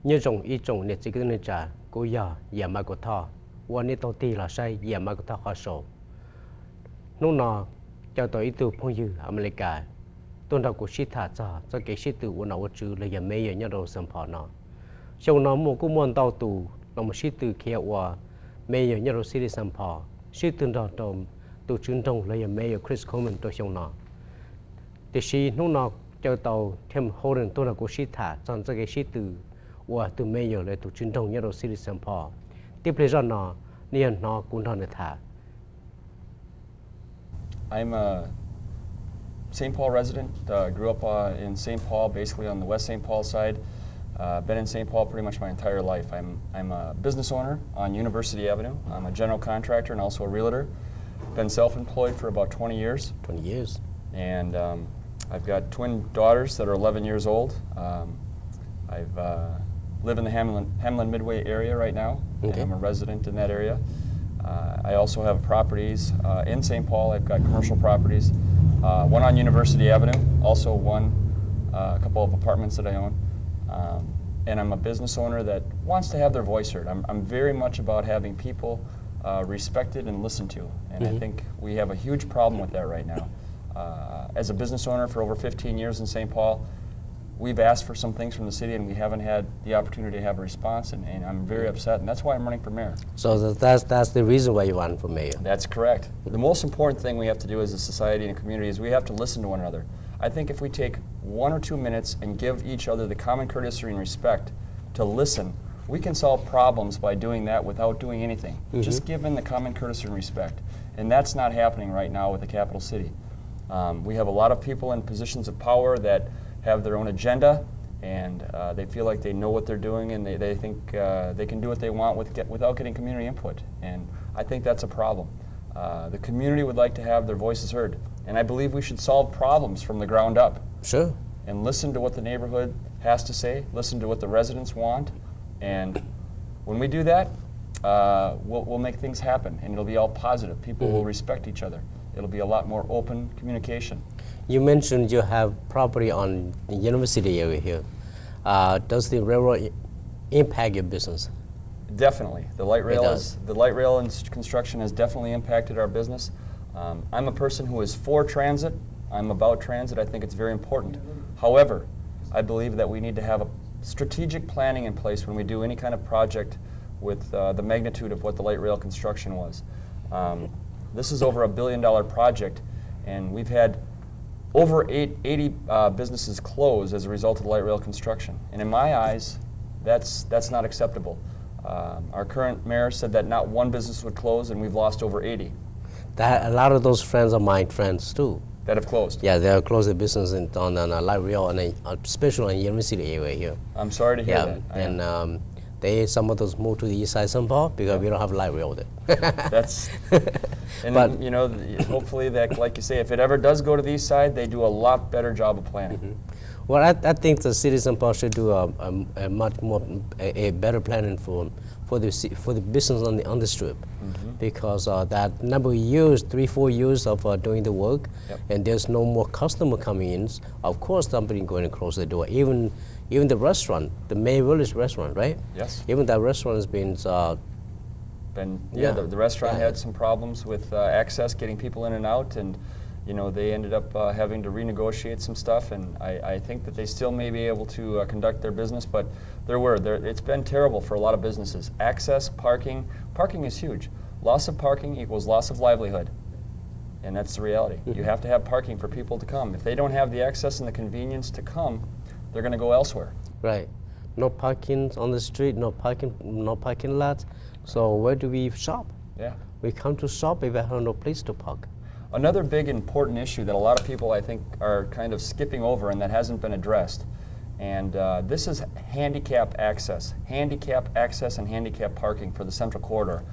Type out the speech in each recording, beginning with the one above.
như trồng ít trồng này chỉ cái này trả cố giờ giờ mà có thọวันนี้ตัวตีlà sai giờ mà có thọ khó số lúc nào cho tôi ít từ phong dư America tôi đã có shit thả cho cái shit từ của nó chứ là giờ mấy giờ nhớ đâu sản phẩm nó sau nó một cái món tàu tù là một shit từ kia qua mấy giờ nhớ đâu shit sản phẩm shit từ đó từ truyền thông là giờ mấy giờ Chris Coleman tôi sau nó thì khi lúc nào cho tàu thêm Holden tôi đã có shit thả cho cái shit từ mấy giờ lại từ truyền thông nhớ đâu shit sản phẩm tiếp theo nó nên nó cũng thằng để thả. I'm a St. Paul resident. Grew up in St. Paul, basically on the West St. Paul side. Been in St. Paul pretty much my entire life. I'm a business owner on University Avenue. I'm a general contractor and also a realtor. Been self-employed for about 20 years. 20 years. And I've got twin daughters that are 11 years old. I've live in the Hamlin Midway area right now. Okay. And I'm a resident in that area. I also have properties in St. Paul. I've got commercial properties. One on University Avenue, also a couple of apartments that I own. And I'm a business owner that wants to have their voice heard. I'm very much about having people respected and listened to. And I think we have a huge problem with that right now. As a business owner for over 15 years in St. Paul, we've asked for some things from the city and we haven't had the opportunity to have a response, and I'm very upset, and that's why I'm running for mayor. So that's the reason why you run for mayor? That's correct. The most important thing we have to do as a society and a community is we have to listen to one another. I think if we take 1 or 2 minutes and give each other the common courtesy and respect to listen, we can solve problems by doing that without doing anything. Just given the common courtesy and respect. And that's not happening right now with the capital city. We have a lot of people in positions of power that have their own agenda, and they feel like they know what they're doing, and they think they can do what they want without getting community input. And I think that's a problem. The community would like to have their voices heard, and I believe we should solve problems from the ground up. Sure. And listen to what the neighborhood has to say, listen to what the residents want, and when we do that, we'll make things happen, and it'll be all positive. People will respect each other. It'll be a lot more open communication. You mentioned you have property on the university area here. Does the railroad impact your business? Definitely. The light rail and construction has definitely impacted our business. I'm a person who is for transit. I'm about transit. I think it's very important. However, I believe that we need to have a strategic planning in place when we do any kind of project with the magnitude of what the light rail construction was. This is over $1 billion project, and we've had over 80 businesses close as a result of the light rail construction. And in my eyes, that's not acceptable. Our current mayor said that not one business would close, and we've lost over 80. A lot of those friends are my friends too. That have closed? Yeah, they have closed their business on the light rail, and especially in the university area here. I'm sorry to hear that. And some of those moved to the east side somehow because we don't have light rail there. But you know, hopefully that, like you say, if it ever does go to the east side, they do a lot better job of planning. Well, I think the city of St. Paul should do a much more better planning for the business on the strip, because that number of years, 3-4 years of doing the work, and there's no more customer coming in. Of course, somebody going to close the door. Even the restaurant, the May Village restaurant, right? Yes. Even that restaurant has been. The restaurant had some problems with access, getting people in and out, and you know, they ended up having to renegotiate some stuff, and I think that they still may be able to conduct their business, but it's been terrible for a lot of businesses. Access, parking is huge. Loss of parking equals loss of livelihood, and that's the reality. You have to have parking for people to come. If they don't have the access and the convenience to come, they're going to go elsewhere. Right. No parking on the street, no parking lots. So where do we shop? Yeah. We come to shop if we have no place to park. Another big important issue that a lot of people, I think, are kind of skipping over and that hasn't been addressed, and this is handicap access and handicap parking for the Central Corridor.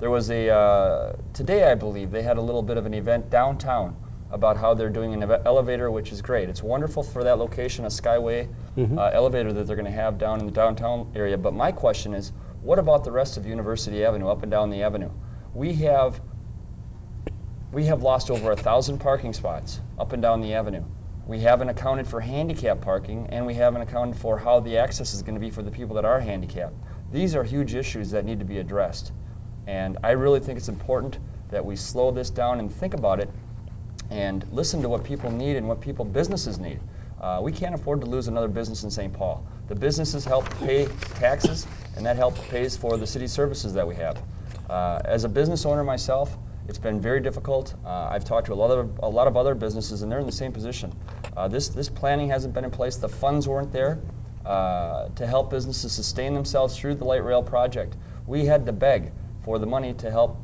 There was today I believe they had a little bit of an event downtown about how they're doing an elevator, which is great. It's wonderful for that location, a Skyway elevator that they're going to have down in the downtown area. But my question is, what about the rest of University Avenue, up and down the avenue? We have lost over 1,000 parking spots up and down the avenue. We haven't accounted for handicap parking, and we haven't accounted for how the access is going to be for the people that are handicapped. These are huge issues that need to be addressed. And I really think it's important that we slow this down and think about it and listen to what people need and what businesses need. We can't afford to lose another business in St. Paul. The businesses help pay taxes, and that help pays for the city services that we have. As a business owner myself, it's been very difficult. I've talked to a lot of other businesses, and they're in the same position. This planning hasn't been in place. The funds weren't there to help businesses sustain themselves through the light rail project. We had to beg for the money to help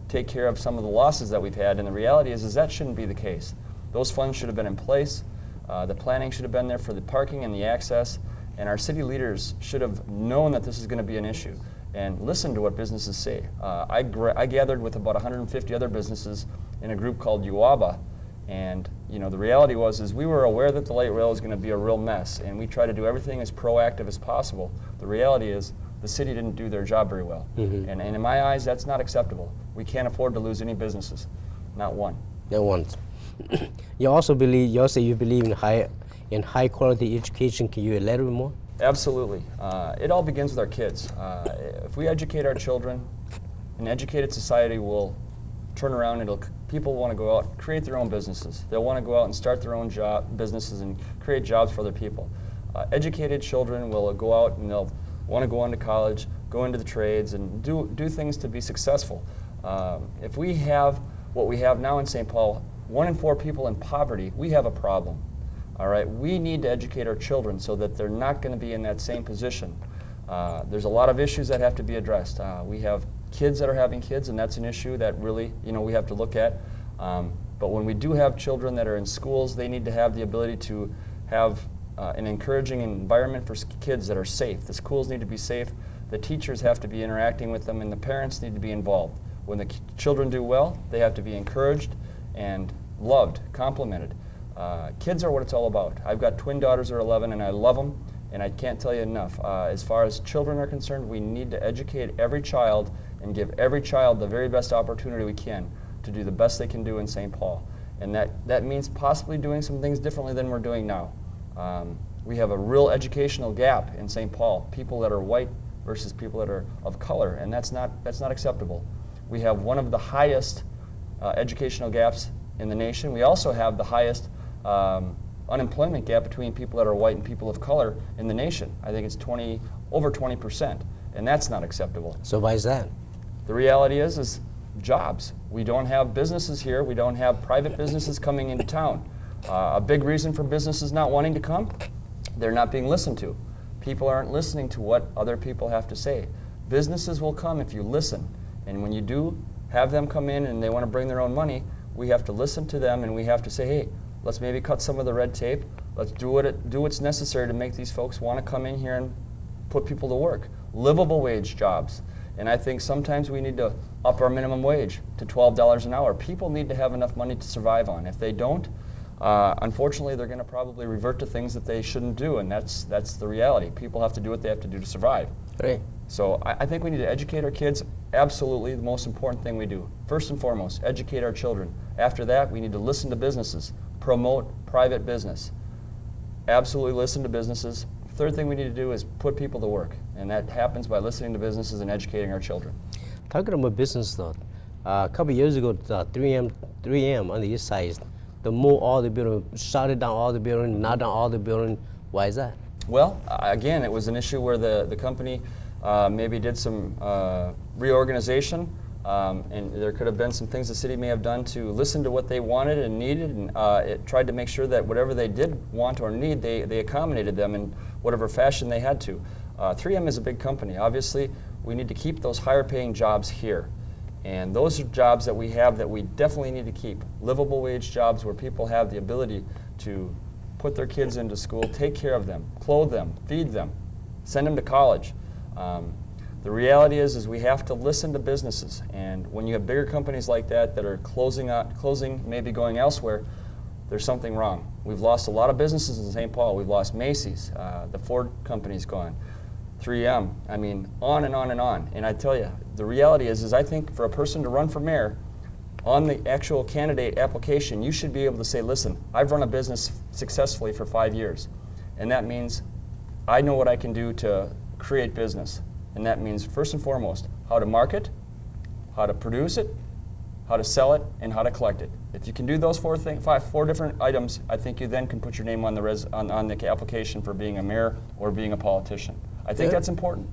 take care of some of the losses that we've had, and the reality is that shouldn't be the case. Those funds should have been in place. The planning should have been there for the parking and the access, and our city leaders should have known that this is going to be an issue and listen to what businesses say. I gathered with about 150 other businesses in a group called UABA, and the reality was we were aware that the light rail was going to be a real mess, and we tried to do everything as proactive as possible. The reality is the city didn't do their job very well, and in my eyes, that's not acceptable. We can't afford to lose any businesses, not one. Not one. You also say you believe in high quality education. Can you elaborate more? Absolutely. It all begins with our kids. If we educate our children, an educated society will turn around. People want to go out, create their own businesses. They'll want to go out and start their own businesses and create jobs for other people. Educated children will go out and they'll want to go on to college, go into the trades, and do things to be successful. If we have what we have now in St. Paul, 1 in 4 people in poverty, we have a problem. All right, we need to educate our children so that they're not going to be in that same position. There's a lot of issues that have to be addressed. We have kids that are having kids, and that's an issue that really, we have to look at. But when we do have children that are in schools, they need to have the ability to have an encouraging environment for kids that are safe. The schools need to be safe. The teachers have to be interacting with them, and the parents need to be involved. When the children do well, they have to be encouraged and loved, complimented. Kids are what it's all about. I've got twin daughters that are 11, and I love them, and I can't tell you enough. As far as children are concerned, we need to educate every child and give every child the very best opportunity we can to do the best they can do in St. Paul. And that means possibly doing some things differently than we're doing now. We have a real educational gap in St. Paul, people that are white versus people that are of color, and that's not acceptable. We have one of the highest educational gaps in the nation. We also have the highest unemployment gap between people that are white and people of color in the nation. I think it's over 20%, and that's not acceptable. So why is that? The reality is jobs. We don't have businesses here. We don't have private businesses coming into town. A big reason for businesses not wanting to come, they're not being listened to. People aren't listening to what other people have to say. Businesses will come if you listen, and when you do have them come in and they want to bring their own money, we have to listen to them, and we have to say, hey, let's maybe cut some of the red tape. Let's do what's necessary to make these folks want to come in here and put people to work. Livable wage jobs. And I think sometimes we need to up our minimum wage to $12 an hour. People need to have enough money to survive on. If they don't, unfortunately, they're going to probably revert to things that they shouldn't do, and that's the reality. People have to do what they have to do to survive. Right. So I think we need to educate our kids. Absolutely, the most important thing we do. First and foremost, educate our children. After that, we need to listen to businesses, promote private business. Absolutely listen to businesses. Third thing we need to do is put people to work, and that happens by listening to businesses and educating our children. Talking about business though, a couple of years ago, 3M on the east side, they moved all the buildings, shut down all the buildings, knocked down all the buildings. Why is that? Well, again, it was an issue where the company maybe did some reorganization, and there could have been some things the city may have done to listen to what they wanted and needed, and it tried to make sure that whatever they did want or need, they accommodated them in whatever fashion they had to. 3M is a big company. Obviously, we need to keep those higher paying jobs here. And those are jobs that we have that we definitely need to keep. Livable wage jobs where people have the ability to put their kids into school, take care of them, clothe them, feed them, send them to college. The reality is we have to listen to businesses, and when you have bigger companies like that that are closing, maybe going elsewhere, there's something wrong. We've lost a lot of businesses in St. Paul. We've lost Macy's, the Ford company's gone, 3M, I mean, on and on and on. And I tell you, the reality is I think for a person to run for mayor, on the actual candidate application, you should be able to say, listen, I've run a business successfully for 5 years, and that means I know what I can do to create business. And that means, first and foremost, how to market, how to produce it, how to sell it, and how to collect it. If you can do those four different items, I think you then can put your name on the application for being a mayor or being a politician. I think that's important.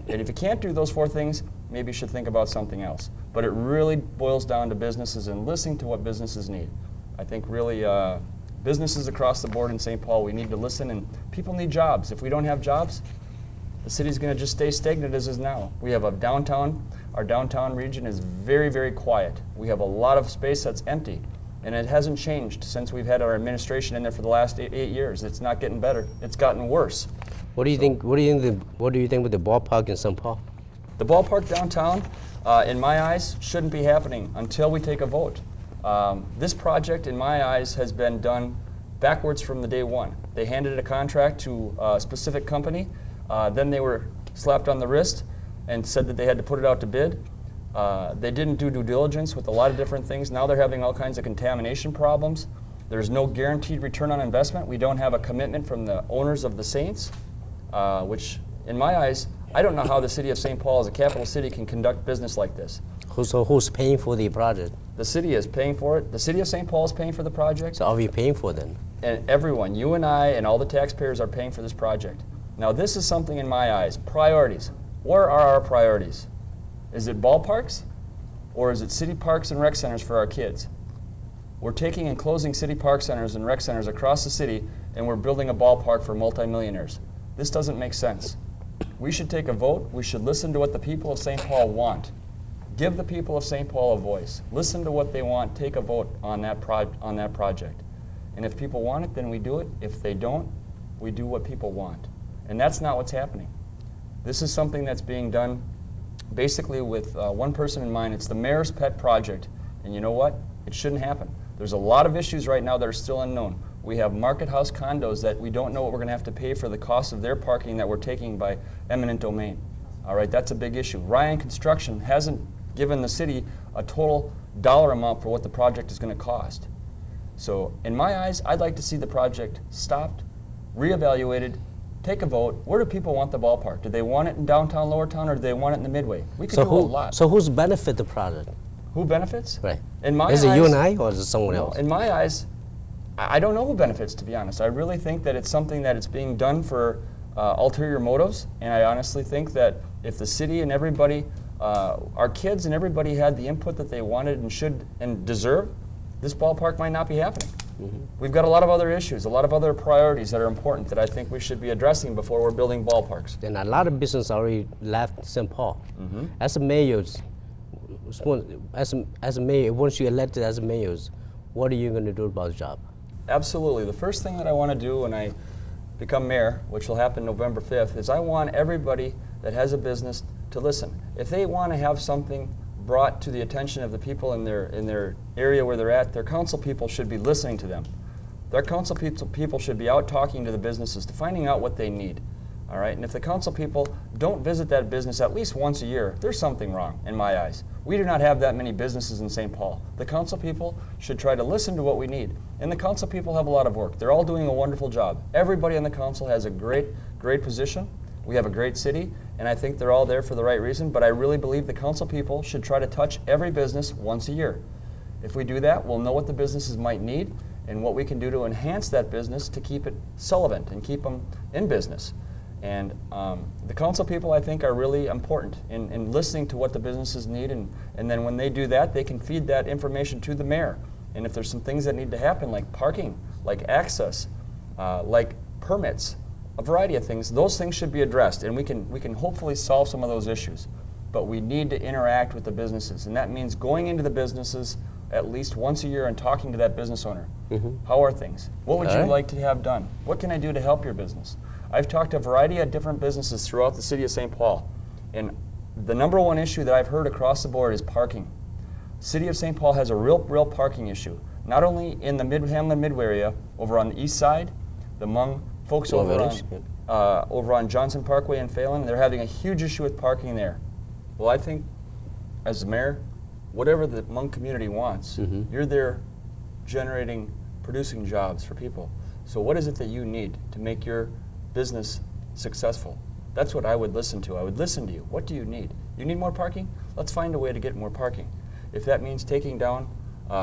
And if you can't do those 4 things, maybe you should think about something else. But it really boils down to businesses and listening to what businesses need. I think really businesses across the board in St. Paul, we need to listen, and people need jobs. If we don't have jobs, the city's going to just stay stagnant as is now. We have a downtown. Our downtown region is very, very quiet. We have a lot of space that's empty, and it hasn't changed since we've had our administration in there for the last 8 years. It's not getting better. It's gotten worse. What do you think? What do you think with the ballpark in St. Paul? The ballpark downtown, in my eyes, shouldn't be happening until we take a vote. This project, in my eyes, has been done backwards from the day one. They handed a contract to a specific company. Then they were slapped on the wrist and said that they had to put it out to bid. They didn't do due diligence with a lot of different things. Now they're having all kinds of contamination problems. There's no guaranteed return on investment. We don't have a commitment from the owners of the Saints, which, in my eyes, I don't know how the city of St. Paul as a capital city can conduct business like this. So who's paying for the project? The city is paying for it. The city of St. Paul is paying for the project. So are we paying for then? And everyone, you and I and all the taxpayers are paying for this project. Now this is something in my eyes, priorities. Where are our priorities? Is it ballparks or is it city parks and rec centers for our kids? We're taking and closing city park centers and rec centers across the city and we're building a ballpark for multimillionaires. This doesn't make sense. We should take a vote. We should listen to what the people of St. Paul want. Give the people of St. Paul a voice. Listen to what they want. Take a vote on that project. And if people want it, then we do it. If they don't, we do what people want. And that's not what's happening. This is something that's being done basically with one person in mind. It's the mayor's pet project. And you know what? It shouldn't happen. There's a lot of issues right now that are still unknown. We have market house condos that we don't know what we're going to have to pay for the cost of their parking that we're taking by eminent domain. All right, that's a big issue. Ryan Construction hasn't given the city a total dollar amount for what the project is going to cost. So in my eyes, I'd like to see the project stopped, reevaluated, take a vote. Where do people want the ballpark? Do they want it in downtown Lower Town or do they want it in the Midway? We could do a lot. So who's benefit the project? Who benefits? Right. In my is eyes, it you and I or is it someone else? In my eyes, I don't know who benefits, to be honest. I really think that it's something that it's being done for ulterior motives, and I honestly think that if the city and everybody, our kids and everybody had the input that they wanted and should and deserve, this ballpark might not be happening. Mm-hmm. We've got a lot of other issues, a lot of other priorities that are important that I think we should be addressing before we're building ballparks. And a lot of business already left St. Paul. Mm-hmm. As a mayor, as a mayor, once you're elected as a mayor, what are you going to do about the job? Absolutely. The first thing that I want to do when I become mayor, which will happen November 5th, is I want everybody that has a business to listen. If they want to have something brought to the attention of the people in their area where they're at, their council people should be listening to them. Their council people should be out talking to the businesses, to finding out what they need. All right? And if the council people don't visit that business at least once a year, there's something wrong in my eyes. We do not have that many businesses in St. Paul. The council people should try to listen to what we need. And the council people have a lot of work. They're all doing a wonderful job. Everybody on the council has a great position. We have a great city, and I think they're all there for the right reason, but I really believe the council people should try to touch every business once a year. If we do that, we'll know what the businesses might need and what we can do to enhance that business to keep it solvent and keep them in business. And the council people, I think, are really important in listening to what the businesses need, and then when they do that, they can feed that information to the mayor. And if there's some things that need to happen, like parking, like access, like permits, a variety of things, those things should be addressed, and we can hopefully solve some of those issues. But we need to interact with the businesses, and that means going into the businesses at least once a year and talking to that business owner. Mm-hmm. How are things? What would you like to have done? What can I do to help your business? I've talked to a variety of different businesses throughout the city of St. Paul, and the number one issue that I've heard across the board is parking. City of St. Paul has a real parking issue, not only in the Hamlin Midway area, over on the east side, the Hmong folks over on Johnson Parkway and Phelan, they're having a huge issue with parking there. Well, I think as the mayor, whatever the Hmong community wants. You're there generating, producing jobs for people. So what is it that you need to make your business successful? That's what I would listen to. I would listen to you. What do you need? You need more parking? Let's find a way to get more parking. If that means taking down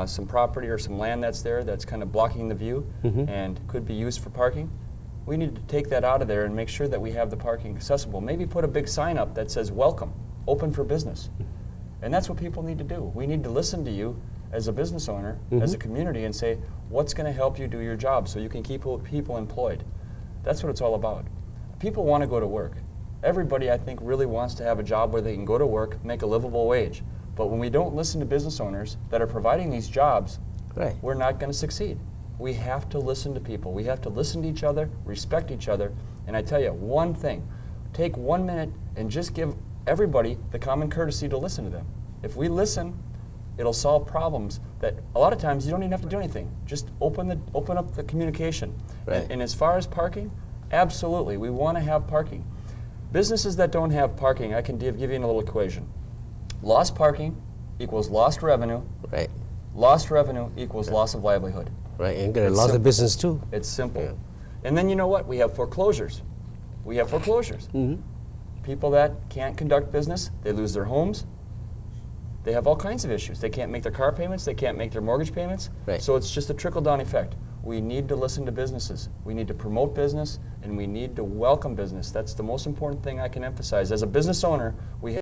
some property or some land that's there that's kind of blocking the view and could be used for parking, we need to take that out of there and make sure that we have the parking accessible. Maybe put a big sign up that says, welcome, open for business. And that's what people need to do. We need to listen to you as a business owner, as a community, and say, what's going to help you do your job so you can keep people employed? That's what it's all about. People want to go to work. Everybody, I think, really wants to have a job where they can go to work, make a livable wage. But when we don't listen to business owners that are providing these jobs, we're not going to succeed. We have to listen to people. We have to listen to each other, respect each other. And I tell you, one thing, take 1 minute and just give everybody the common courtesy to listen to them. If we listen, it'll solve problems that a lot of times you don't even have to do anything. Just open up the communication. And as far as parking, absolutely, we want to have parking. Businesses that don't have parking, I can give you a little equation. Lost parking equals lost revenue. Lost revenue equals loss of livelihood. And get a loss of business too. It's simple. And then you know what? We have foreclosures. We have foreclosures. People that can't conduct business, they lose their homes. They have all kinds of issues. They can't make their car payments. They can't make their mortgage payments. So it's just a trickle-down effect. We need to listen to businesses. We need to promote business, and we need to welcome business. That's the most important thing I can emphasize. As a business owner, we